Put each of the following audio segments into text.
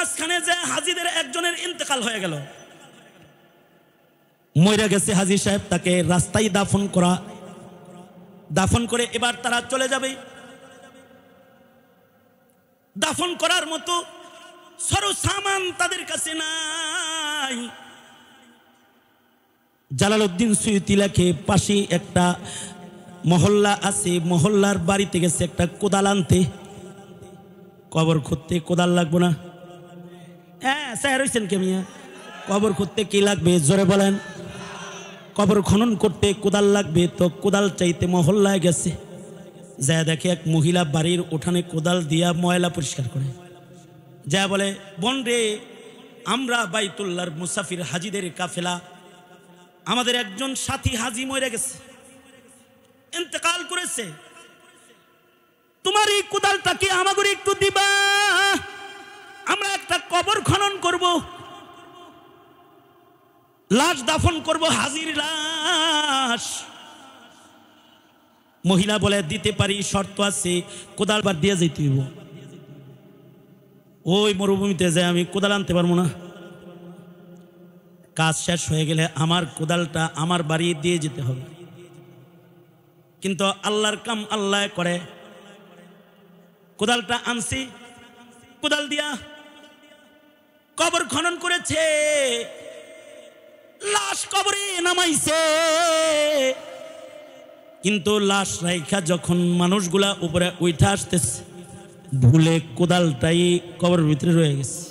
মাঝখানে যে হাজিদের একজনের ইন্তেকাল হয়ে গেল, মরে গেছে হাজী সাহেব, তাকে রাস্তায় দাফন করে এবার তারা চলে যাবে। দাফন করার মতো সরো সামান তাদের কাছে নাই। জালালউদ্দিন সুয়ুতি লেখে, পাশে একটা মহল্লা আছে, মহল্লার বাড়িতে গেছে একটা কোদাল আনতে। কবর খুঁড়তে কোদাল লাগবো না? হ্যাঁ, স্যার হইছেন কে মিয়া? কবর খুঁড়তে কি লাগবে জোরে বলেন? কবর খনন করতে কোদাল লাগবে, তো কোদাল চাইতে মহল্লায় গেছে। যা দেখে এক মহিলা বাড়ির উঠানে কোদাল দিয়া ময়লা পরিষ্কার করে। যা বলে, বোন রে, আমরা বাইতুল্লাহর মুসাফির হাজিদের কাফেলা, আমাদের একজন সাথী হাজি মরে গেছে, ইন্তেকাল করেছে, তোমার এই কোদালটা কি আমাদের একটু দিবা? আমরা একটা কবর খনন করব, লাশ দাফন করব, হাজির লাশ। মহিলা বলে, দিতে পারি, শর্ত আছে, কোদাল বার দিয়ে যেতে হইব। ওই মরুভূমিতে যায় আমি কোদাল আনতে পারবো না, কাজ শেষ হয়ে গেলে আমার কোদালটা আমার বাড়ি দিয়ে যেতে হবে। কিন্তু আল্লাহর কাম আল্লাহ করে। কোদালটা আনছি, কোদাল দিয়া কবর খনন করেছে, লাশ কবরে নামাইছে। কিন্তু লাশ রাইখা যখন মানুষগুলা উপরে উঠে আসতেছে, ভুলে কোদালটাই কবরের ভিতরে রয়ে গেছে।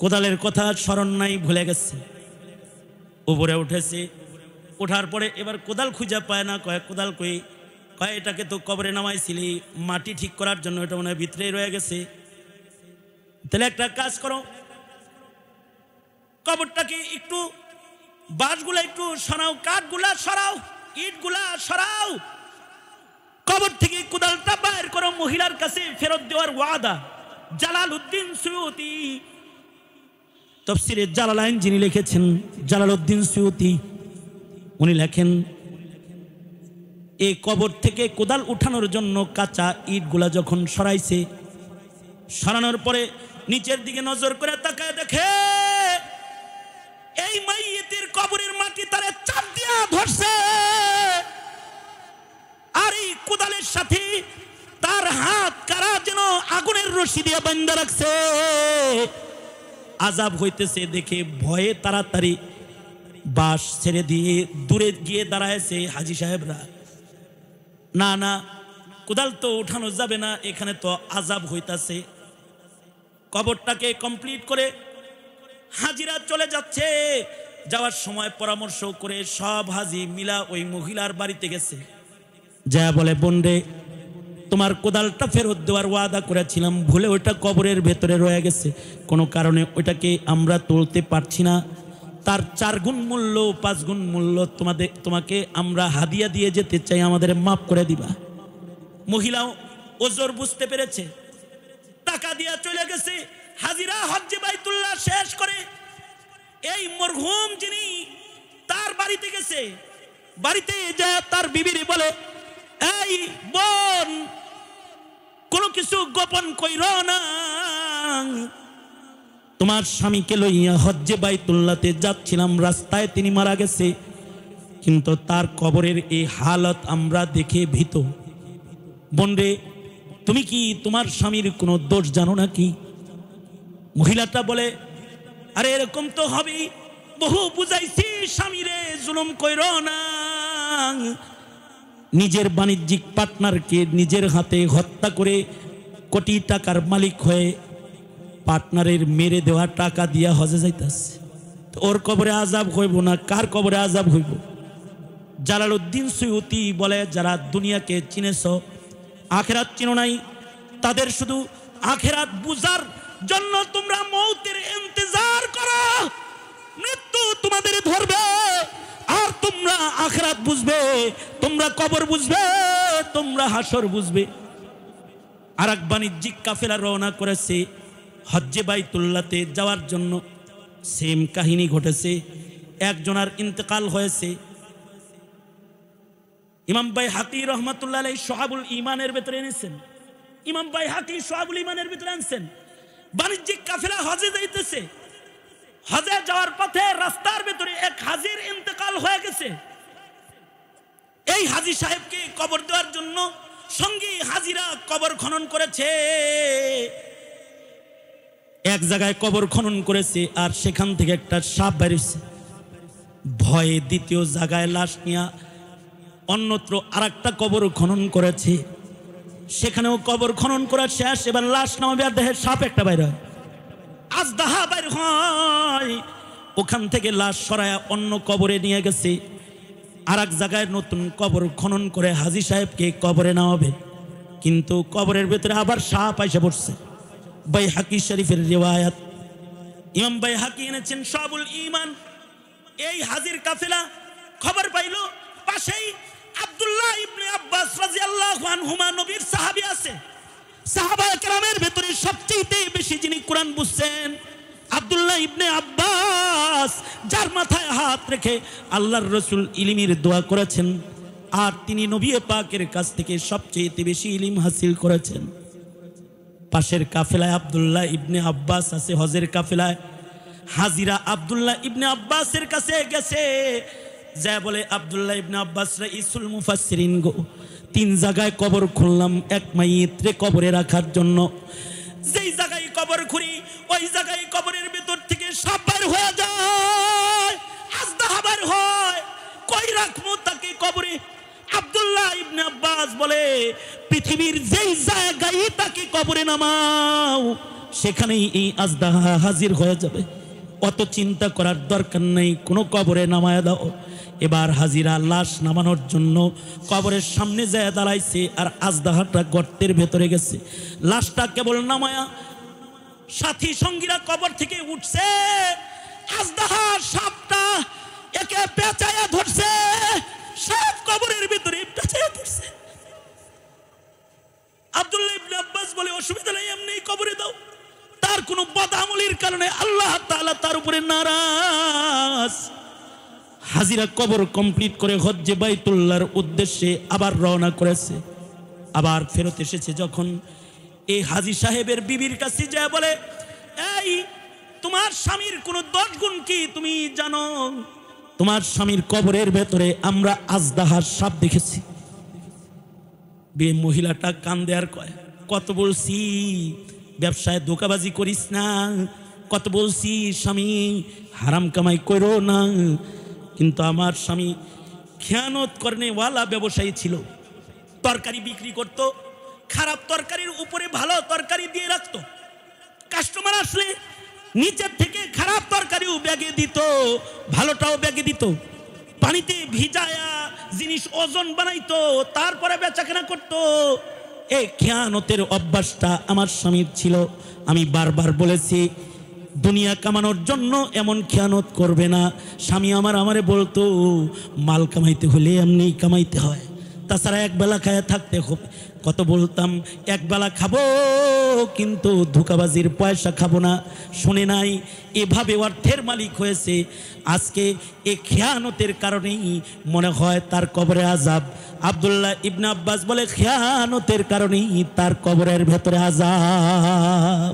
কোদালের কথা স্মরণ নাই, ভুলে গেছে। উপরে উঠেছে, ওঠার পরে এবার কোদাল খুঁজে পায় না। কয় কোদাল কই? কয় এটাকে তো কবরে নামাইছিলি মাটি ঠিক করার জন্য, এটা মনে হয় ভিতরেই রয়ে গেছে। তাহলে একটা কাজ করো, কবরটাকে একটু বাঁশগুলা একটু সরাও, কাঠগুলা সরাও, ইটগুলা সরাও, কবর থেকে কোদালটা বাইর করো, মহিলার কাছে ফেরত দেওয়ার ওয়াদা। জালালউদ্দিন সুয়ুতি তাফসীরে জালালাইন যিনি লিখেছেন, জালালউদ্দিন সুয়ুতি, উনি লেখেন, এই কবর থেকে কোদাল উঠানোর জন্য কাঁচা ইটগুলা যখন সরাইছে, সরানোর পরে নিচের দিকে নজর করে তাকায় দেখে এই মাইয়িতের কবরের মাটি তারে চাপ দিয়া ধরছে, আর এই কোদালের সাথে তার হাত কারা যেন আগুনের রশি দিয়ে বাঁধা রাখছে। আযাব হইতেছে দেখে ভয়ে তাড়াতাড়ি বাঁশ ছেড়ে দিয়ে দূরে গিয়ে দাঁড়ায়ছে হাজী সাহেবরা। না না, কোদাল তো উঠানো যাবে না, এখানে তো আযাব হইতাছে। কবরটাকে কমপ্লিট করে হাজিরা চলে যাচ্ছে। যাওয়ার সময় পরামর্শ করে সব হাজি মিলা ওই মহিলার বাড়িতে গেছে। যা বলে, বোন রে, তোমার কোদালটা ফেরত দেওয়ার ওয়াদা করেছিলাম, ভুলে ওইটা কবরের ভেতরে রয়ে গেছে, কোনো কারণে ওইটাকে আমরা তুলতে পারছি না। তার 4 গুণ মূল্য, 5 গুণ মূল্য তোমাকে আমরা হাদিয়া দিয়ে যেতে চাই, আমাদের মাফ করে দিবা। মহিলাও ওজর বুঝতে পেরেছে, টাকা দিয়া চলে গেছে। হাজিরা হজ্জে বাইতুল্লাহ শেষ করে এই মরহুম যিনি তার বাড়িতে গেছে, বাড়িতে যায় তার বিবিরে বলে, এই বোন, কোনো কিছু গোপন কইর না, তোমার স্বামীকে লইয়া হজ্জে বাইতুল্লাহতে যাচ্ছিলাম, রাস্তায় তিনি মারা গেছে, কিন্তু তার কবরের এই হালত আমরা দেখে ভীত। বোন রে, তুমি কি তোমার স্বামীর কোনো দোষ জানো নাকি? মহিলাটা বলে, আরে এরকম তো হবেই, বহু বুঝাইছি স্বামীরে, জুলুম কইর না। নিজের বাণিজ্যিক পার্টনারকে নিজের হাতে হত্যা করে কোটি টাকার মালিক হয়ে পার্টনারের মেরে দেওয়া টাকা দিয়া হজে যাইতাছে, ওর কবরে আযাব হইব না, কার কবরে আযাব হইব? জালালউদ্দিন সুয়ুতি বলে, যারা দুনিয়াকে চিনেছ, আখেরাত চিনো নাই, তাদের শুধু আখেরাত বুঝার জন্য তোমরা মৌতের ইন্তজার করো। মৃত্যু তোমাদের ধরবে, আর তোমরা আখেরাত বুঝবে, তোমরা কবর বুঝবে, তোমরা হাসর বুঝবে। আর এক বাণিজ্যিক কাফেলা রওনা করেছে হজ্জে বাইতুল্লাহতে যাওয়ার জন্য। সেম কাহিনী ঘটেছে, একজনের ইন্তেকাল হয়েছে। ইমাম বাইহাকি রহমাতুল্লাহ আলাইহি শুআবুল ঈমানের ভিতরে এনেছেন, ইমাম বাইহাকি শুআবুল ঈমানের ভিতরে আনছেন। বাণিজ্যিক কাফেলা হজে যাইতেছে, হজে যাওয়ার পথে রাস্তার ভেতরে এক হাজির ইন্তেকাল হয়ে গেছে। এই হাজী সাহেবকে কবর দেওয়ার জন্য সঙ্গী হাজিরা কবর খনন করেছে। এক জায়গায় কবর খনন করেছে আর সেখান থেকে একটা সাপ বেরিয়েছে। ভয়ে দ্বিতীয় জায়গায় লাশ নিয়ে অন্যত্র আরেকটা কবর খনন করেছে, সেখানেও কবর খনন করা শেষ। এবার লাশ নামাবে আর দেহে সাপ একটা বাইর হয়, আজদাহা বাইর হয়। ওখান থেকে লাশ সরায়া অন্য কবরে নিয়ে গেছে। আর এক জায়গায় নতুন কবর খনন করে হাজী সাহেবকে কবরে নামাবে, কিন্তু কবরের ভেতরে আবার সাপ আইসা পড়ছে। বাইহাকি শরীফের রিওয়ায়াত, ইমাম বাইহাকি এনেছেন শাবুল ঈমান। এই হাজির কাফেলা খবর পাইল পাশেই আব্দুল্লাহ ইবনে আব্বাস রাদিয়াল্লাহু আনহুমা নবীর সাহাবী আছে। সাহাবায়ে কেরামের ভেতরে সবচেয়ে বেশি যিনি কোরআন বুঝছেন আব্দুল্লাহ ইবনে আব্বাস, যার মাথায় হাত রেখে আল্লাহর রাসূল ইলমের দোয়া করেছেন, আর তিনি নবী পাকের কাছ থেকে সবচেয়ে বেশি ইলম হাসিল করেছেন। পাশের কাফেলায় আব্দুল্লাহ ইবনে আব্বাস আছে, হজের কাফেলায়। হাজিরা আব্দুল্লাহ ইবনে আব্বাসের কাছে গেছে, যা বলে আব্দুল্লাহ ইবনে আব্বাস রাইসুল মুফাসসিরিন গো, 3 জায়গায় কবর খুললাম এক মাইয়িতরে কবরে রাখার জন্য। যেই জায়গায় কবর খুঁড়ি ওই জায়গায় কবরের ভিতর থেকে সাপ বের হয়ে যায়, আজদাহা বের হয়। কই রাখবো তাকে কবরে? আব্দুল্লাহ ইবনে আব্বাস বলে, পৃথিবীর যেই জায়গায় তাকে কবরে নামাও সেখানেই এই আজদাহা হাজির হয়ে যাবে। অত চিন্তা করার দরকার নেই, কোনো কবরে নামায় দাও। এবার হাজিরা লাশ নামানোর জন্য কবরের সামনে যায় দাঁড়াইছে, আর আজদাহাটা গর্তের ভেতরে গেছে। লাশটা কেবল নামায়া সাথী সঙ্গীরা কবর থেকে উঠছে, আজদাহা সাপটা একে পেঁচায়া ধরছে, সাপ কবরের ভিতরে পেঁচায়া ধরছে। আব্দুল্লাহ ইবনে আব্বাস বলে, অসুবিধা নেই, এমনি কবরে দাও। তার কোনো বদআমলির কারণে আল্লাহ তাআলা তার উপরে নারাজ। হাজিরা কবর কমপ্লিট করে হজ্জে বাইতুল্লাহর উদ্দেশ্যে আবার রওনা করেছে। আবার ফেরত এসেছে যখন, এই হাজী সাহেবের বিবির কাছে যায় বলে, এই তোমার স্বামীর কোনো 10 গুণ কি তুমি জানো? তোমার স্বামীর কবরের ভেতরে আমরা আজদাহার সাপ দেখেছি। বে মহিলাটা কান্দে আর কয়, কত বলছি ব্যবসায় ধোঁকাবাজি করিস না, কত বলছি স্বামী হারাম কামাই করো না, কিন্তু আমার স্বামী খেয়ানত করনেওয়ালা ব্যবসায়ী ছিল। তরকারি বিক্রি করত, খারাপ তরকারির উপরে ভালো তরকারি দিয়ে রাখতো। কাস্টমার আসলে নিচের থেকে খারাপ তরকারিও ব্যাগে দিত, ভালোটাও ব্যাগে দিত। পানিতে ভিজায়া জিনিস ওজন বানাইতো, তারপরে বেচাকেনা করতো। এই খেয়ানতের অভ্যাসটা আমার স্বামীর ছিল। আমি বারবার বলেছি, দুনিয়া কামানোর জন্য এমন খেয়ানত করবে না। স্বামী আমারে বলতো, মাল কামাইতে হলে এমনি কামাইতে হয়, তাছাড়া একবেলা খায়া থাকতে হবে। কত বলতাম, একবেলা খাবো কিন্তু ধোঁকাবাজির পয়সা খাবো না। শুনে নাই, এভাবে অর্থের মালিক হয়েছে। আজকে এ খেয়ানতের কারণেই মনে হয় তার কবরে আযাব। আব্দুল্লাহ ইবনে আব্বাস বলে, খেয়ানতের কারণেই তার কবরের ভেতরে আযাব।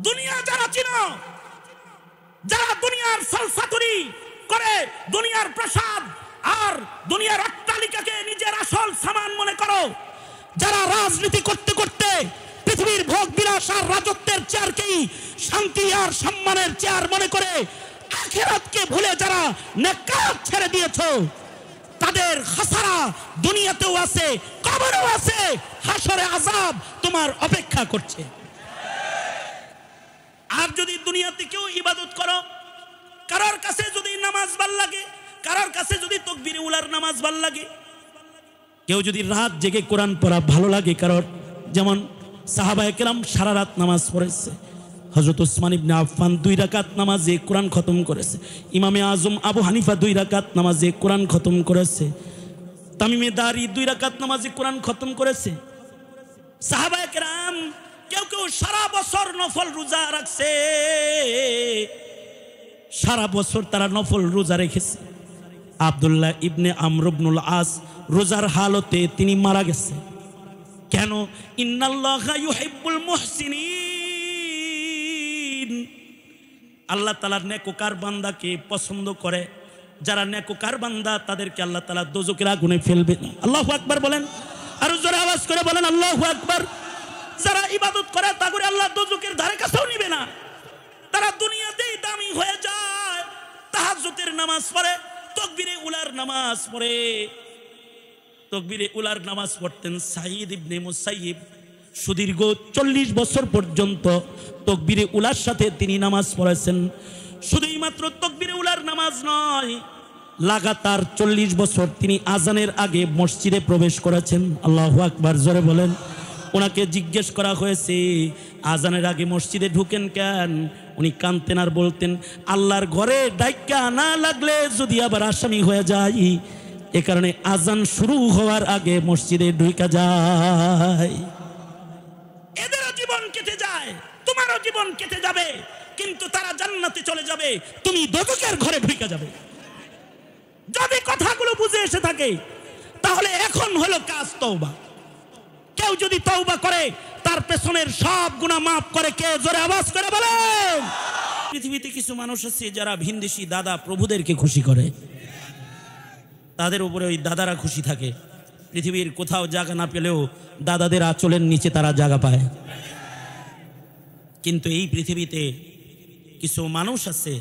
দুনিয়া যারা চিনো, যারা দুনিয়ার সালসাতুরি করে, দুনিয়ার প্রসাদ আর দুনিয়ার অট্টালিকাকে নিজের আসল সামান মনে করো, যারা রাজনীতি করতে করতে পৃথিবীর ভোগ বিলাস আর রাজত্বের চেয়ারকেই শান্তি আর সম্মানের চেয়ার মনে করে আখিরাতকে ভুলে যারা নেকাত ছেড়ে দিয়েছো, তাদের খাসারা দুনিয়াতেও আছে, কবরেও আছে, হাসরে আযাব তোমার অপেক্ষা করছে। আর যদি দুনিয়াতে কেউ ইবাদত করো, কারোর কাছে যদি নামাজ ভাল লাগে, কারোর কাছে যদি তাকবীরে উলার নামাজ ভাল লাগে, কেউ যদি রাত জেগে কোরআন পড়া ভালো লাগে কারোর, যেমন সাহাবায়ে কেরাম সারা রাত নামাজ পড়েছে। হযরত ওসমান ইবনে আফফান 2 রাকাত নামাজে কোরআন খতম করেছে। ইমামে আজম আবু হানিফা 2 রাকাত নামাজে কোরআন খতম করেছে। তামিমে দারি 2 রাকাত নামাজে কোরআন খতম করেছে। সাহাবায়ে কেরাম কেউ কেউ সারা বছর নফল রোজা রাখছে, সারা বছর তারা নফল রোজা রেখেছে। আব্দুল্লাহ ইবনে আমর ইবনুল আস রোজার হালতে তিনি মারা গেছে। কেন? ইন্নাল্লাহা ইউহিব্বুল মুহসিনিন, আল্লাহ তাআলা নেককার বান্দাকে পছন্দ করে। যারা নেককার বান্দা তাদেরকে আল্লাহ তাআলা দোজখের আগুনে ফেলবে না। আল্লাহু আকবার বলেন, আর জোরে আওয়াজ করে বলেন আল্লাহু আকবার। যারা ইবাদত করে তাগরে আল্লাহ দোজখের ধারে কাছেও নিবে না। তারা দুনিয়াতেই দামি হয়ে যায়। তাহাজ্জুদের নামাজ পড়ে, তাকবীরে উলার নামাজ পড়ে। তাকবীরে উলার নামাজ পড়তেন সাঈদ ইবনে মুসাইয়িব। সুদীর্ঘ 40 বছর পর্যন্ত তাকবীরে উলার সাথে তিনি নামাজ পড়েছেন। শুধুই মাত্র তাকবীরে উলার নামাজ নয়, লাগাতার 40 বছর তিনি আজানের আগে মসজিদে প্রবেশ করেছেন। আল্লাহু আকবার জোরে বলেন। ওনাকে জিজ্ঞেস করা হয়েছে আজানের আগে মসজিদে ঢুকেন কেন? উনি কাঁদতেন আর বলতেন, আল্লাহর ঘরে ডাইকা না লাগলে যদি আবার আসামি হয়ে যায়, এ কারণে আজান শুরু হওয়ার আগে মসজিদে ঢুকা যায়। এদেরও জীবন কেটে যায়, তোমারও জীবন কেটে যাবে, কিন্তু তারা জান্নাতে চলে যাবে, তুমি দোজখের ঘরে ঢুকে যাবে। যদি কথাগুলো বুঝে এসে থাকে তাহলে এখন হলো কাজ তওবা। কেউ যদি তওবা করে তার পেছনের সব গুনাহ মাফ করে। কে জোরে আওয়াজ করে বলেন। পৃথিবীতে কিছু মানুষ আছে যারা ভিনদেশী দাদা প্রভুদেরকে খুশি করে, তাদের উপরে ওই দাদারা খুশি থাকে। পৃথিবীর কোথাও জায়গা না পেলেও দাদাদের আঁচলের নিচে তারা জায়গা পায়। কিন্তু এই পৃথিবীতে কিছু মানুষ আছে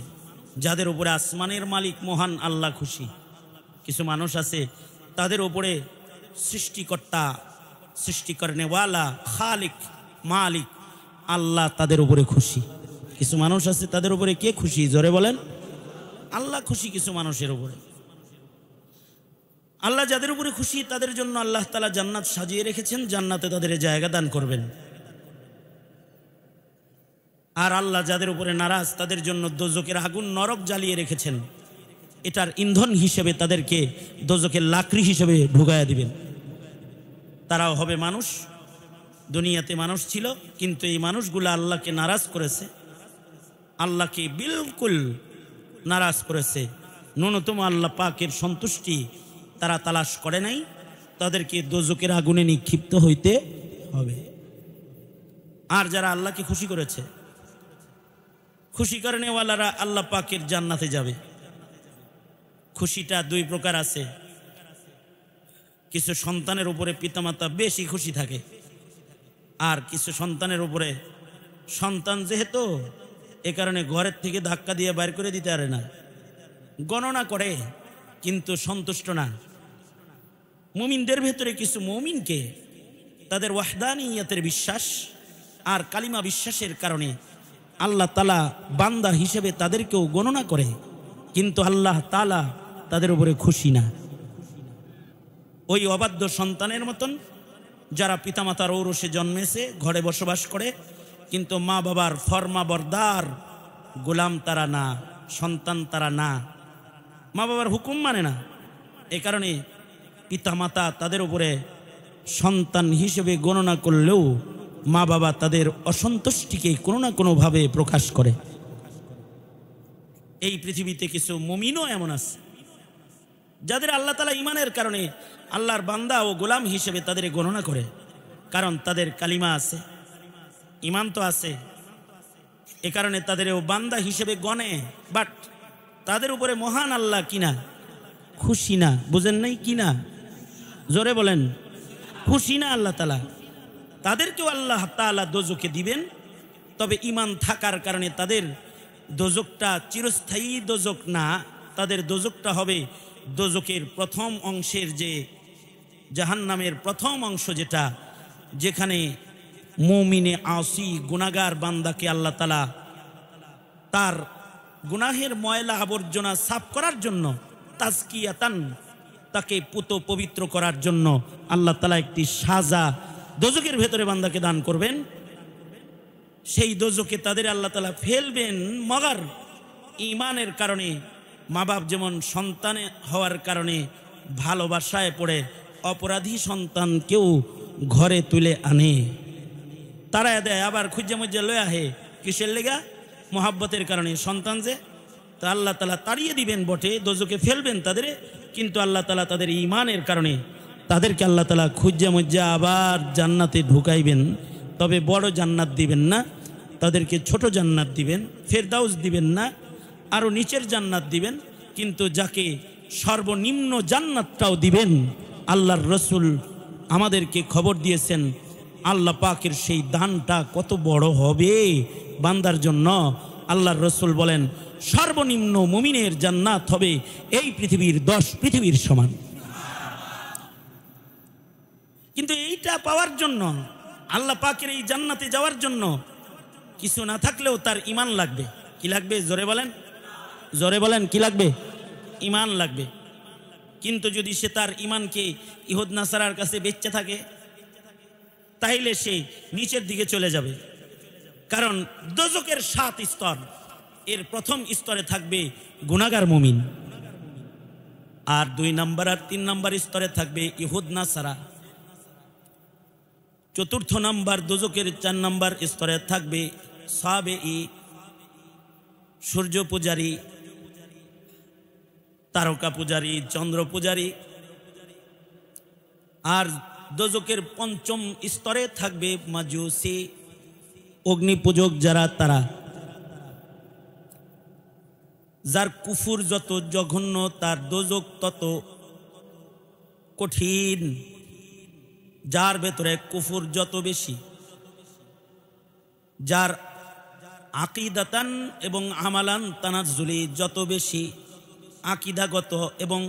যাদের উপরে আসমানের মালিক মহান আল্লাহ খুশি। কিছু মানুষ আছে তাদের উপরে সৃষ্টিকর্তা, সৃষ্টি করনেওয়ালা, খালিক, মালিক আল্লাহ তাদের উপরে খুশি। কিছু মানুষ আছে তাদের উপরে কে খুশি? জোরে বলেন। আল্লাহ খুশি কিছু মানুষের উপরে। আল্লাহ যাদের উপরে খুশি তাদের জন্য আল্লাহ তাআলা জান্নাত সাজিয়ে রেখেছেন, জান্নাতে তাদের জায়গা দান করবেন। আর আল্লাহ যাদের উপরে নারাজ তাদের জন্য দোজখের আগুন, নরক জ্বালিয়ে রেখেছেন। এটার ইন্ধন হিসেবে তাদেরকে দোজখের লাকড়ি হিসেবে ঢুকায়া দিবেন। তারাও হবে মানুষ, দুনিয়াতে মানুষ ছিল, কিন্তু এই মানুষগুলো আল্লাহকে নারাজ করেছে, আল্লাহকে বিলকুল নারাজ করেছে। ন্যূনতম আল্লাহ পাকের সন্তুষ্টি তারা তালাশ করে নাই, তাদেরকে দোজখের আগুনে নিক্ষিপ্ত হইতে হবে। আর যারা আল্লাহকে খুশি করেছে, খুশি করেনেওয়ালারা আল্লাহ পাকের জান্নাতে যাবে। খুশিটা দুই প্রকার আছে। কিছু সন্তানের উপরে পিতামাতা বেশি খুশি থাকে, আর কিছু সন্তানের উপরে সন্তান যেহেতু এ কারণে ঘরের থেকে ধাক্কা দিয়ে বাইর করে দিতে পারে না, গণনা করে কিন্তু সন্তুষ্ট না। মুমিনদের ভেতরে কিছু মুমিনকে তাদের ওয়াহদানিয়তের বিশ্বাস আর কালিমা বিশ্বাসের কারণে আল্লাহ তাআলা বান্দা হিসেবে তাদেরকেও গণনা করে, কিন্তু আল্লাহ তাআলা তাদের উপরে খুশি না। ওই অবাধ্য সন্তানের মতন যারা পিতামাতার ঔরসে জন্মেছে, ঘরে বসবাস করে, কিন্তু মা বাবার ফরমাবরদার গোলাম তারা না, সন্তান তারা না, মা বাবার হুকুম মানে না। এ কারণে পিতামাতা তাদের উপরে সন্তান হিসেবে গণনা করলেও মা বাবা তাদের অসন্তুষ্টিকে কোনো না কোনোভাবে প্রকাশ করে। এই পৃথিবীতে কিছু মুমিনও এমন আছে যাদের আল্লাহ তাআলা ঈমানের কারণে আল্লাহর বান্দা ও গোলাম হিসেবে তাদের গণনা করে, কারণ তাদের কালিমা আছে, ঈমান তো আছে, এ কারণে তাদেরও বান্দা হিসেবে গণে। বাট তাদের উপরে মহান আল্লাহ কিনা খুশি না। বুঝেন নাই? কিনা জোরে বলেন। খুশি না আল্লাহ তাআলা। তাদেরকেও আল্লাহ তাআলা দোজখে দিবেন, তবে ঈমান থাকার কারণে তাদের দোজখটা চিরস্থায়ী দোজখ না, তাদের দোজখটা হবে দোজখের প্রথম অংশের, যে জাহান্নামের প্রথম অংশ, যেটা যেখানে মুমিনে আসি গুনাহগার বান্দাকে আল্লাহ তাআলা তার গুনাহের ময়লা আবর্জনা সাফ করার জন্য, তাজকিয়াতান, তাকে পুত পবিত্র করার জন্য আল্লাহ তাআলা একটি সাজা দোজখের ভেতরে বান্দাকে দান করবেন। সেই দোজখে তাদের আল্লাহ তাআলা ফেলবেন, মগার ঈমানের কারণে। মা বাপ যেমন সন্তানে হওয়ার কারণে ভালোবাসায় পড়ে অপরাধী সন্তানকেও ঘরে তুলে আনে, তারা দেয়, আবার খুঁজে মুজে লয়ে আহে। কিসের লেগা? মোহাব্বতের কারণে। সন্তান যে, তা আল্লাহ তাআলা তাড়িয়ে দিবেন বটে, দোজখে ফেলবেন তাদের, কিন্তু আল্লাহ তাআলা তাদের ঈমানের কারণে তাদেরকে আল্লাহ তাআলা খুঁজে মুজে আবার জান্নাতে ঢুকাইবেন। তবে বড় জান্নাত দিবেন না, তাদেরকে ছোট জান্নাত দিবেন, ফেরদাউস দিবেন না, আরও নিচের জান্নাত দিবেন। কিন্তু যাকে সর্বনিম্ন জান্নাতটাও দিবেন, আল্লাহর রসুল আমাদেরকে খবর দিয়েছেন আল্লাহ পাকের সেই দানটা কত বড় হবে বান্দার জন্য। আল্লাহর রসুল বলেন সর্বনিম্ন মুমিনের জান্নাত হবে এই পৃথিবীর 10 পৃথিবীর সমান। কিন্তু এইটা পাওয়ার জন্য, আল্লাহ পাকের এই জান্নাতে যাওয়ার জন্য কিছু না থাকলেও তার ঈমান লাগবে। কি লাগবে? জোরে বলেন, জোরে বলেন, কি লাগবে? ঈমান লাগবে। কিন্তু যদি সে তার ঈমানকে ইহুদ নাসারার কাছে বেচে থাকে, তাইলে সে নিচের দিকে চলে যাবে। কারণ দোজকের 7 স্তর, এর প্রথম স্তরে থাকবে গুনাহগার মুমিন, আর 2 নম্বর আর 3 নম্বর স্তরে থাকবে ইহুদ নাসারা, চতুর্থ নম্বর দোজকের 4 নম্বর স্তরে থাকবে সাবেঈ, সূর্য পূজারী, তারকা পূজারী, চন্দ্র পূজারী। আর দোজকের 5ম স্তরে থাকবে মাজুসি, অগ্নি পূজক যারা, তারা যার কুফুর যত জঘন্য তার দোজক তত কঠিন, যার ভেতরে কুফুর যত বেশি, যার আকিদাতান এবং আমালান তানাজ্জুলি যত বেশি, আকিদাগত এবং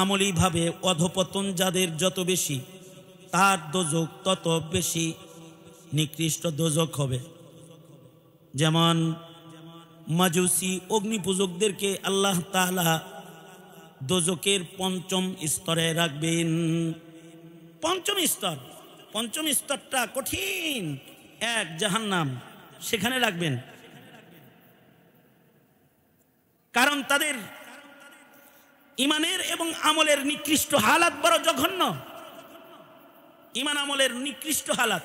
আমলিভাবে অধপতন যাদের যত বেশি, তার দোজক তত বেশি নিকৃষ্ট দোজক হবে। যেমন মাজুসি অগ্নিপূজকদেরকে আল্লাহ তাআলা দোজকের 5ম স্তরে রাখবেন। 5ম স্তর, 5ম স্তরটা কঠিন এক জাহান্নাম, সেখানে রাখবেন। কারণ তাদের ঈমানের এবং আমলের নিকৃষ্ট হালাত বড় জঘন্য। ঈমান আমলের নিকৃষ্ট হালাত,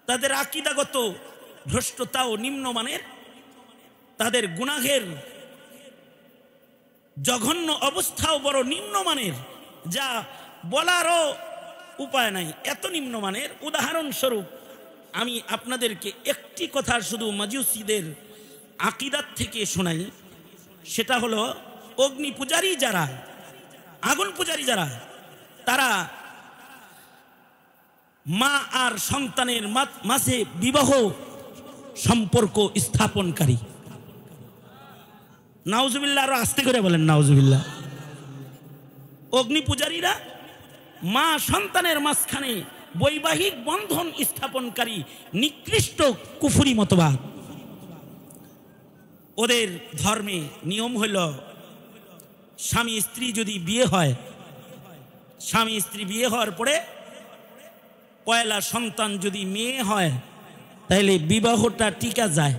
তাদের আকীদাগত ভ্রষ্টতাও নিম্নমানের, তাদের গুনাহের জঘন্য অবস্থাও বড় নিম্নমানের, যা বলারও উপায় নাই, এত নিম্নমানের। উদাহরণস্বরূপ আমি আপনাদেরকে একটি কথা শুধু মাজুসিদের আকীদাত থেকে শোনাই। সেটা হলো অগ্নি পূজারী যারা, আগুন পূজারী যারা, তারা মা আর সন্তানের মাঝে বিবাহ সম্পর্ক স্থাপনকারী। নাউজুবিল্লাহ, আরো আস্তে করে বলেন নাউজুবিল্লাহ। অগ্নি পূজারীরা মা সন্তানের মাঝখানে বৈবাহিক বন্ধন স্থাপনকারী নিকৃষ্ট কুফরি মতবাদ। ওদের ধর্মে নিয়ম হইল, স্বামী স্ত্রী যদি বিয়ে হয়, স্বামী স্ত্রী বিয়ে হওয়ার পরে পয়লা সন্তান যদি মেয়ে হয়, তাহলে বিবাহটা টিকা যায়।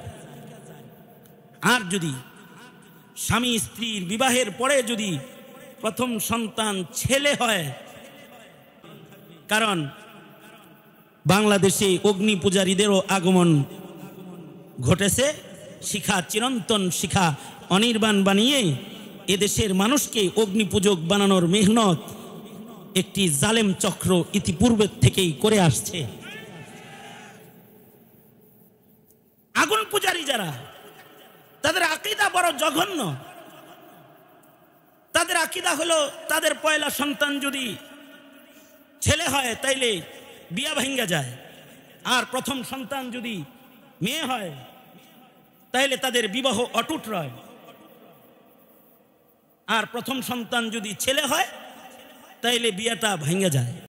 আর যদি স্বামী স্ত্রীর বিবাহের পরে যদি প্রথম সন্তান ছেলে হয়, কারণ বাংলাদেশে অগ্নি পূজারীদেরও আগমন ঘটেছে, শিখা চিরন্তন শিখা অনির্বাণ বানিয়ে এদেশের মানুষকে অগ্নি পূজক বানানোর মেহনত একটি জালেম চক্র ইতিপূর্বে থেকেই করে আসছে। আগুন পূজারী যারা, তাদের আকীদা বড় জঘন্য। তাদের আকীদা হলো, তাদের পয়লা সন্তান যদি ছেলে হয় তাইলে বিয়া ভাঙ্গা যায়, আর প্রথম সন্তান যদি মেয়ে হয় তাইলে তাদের বিবাহ অটুট রয়, আর প্রথম সন্তান যদি ছেলে হয় তাইলে বিয়াটা ভাঙ্গা যায়।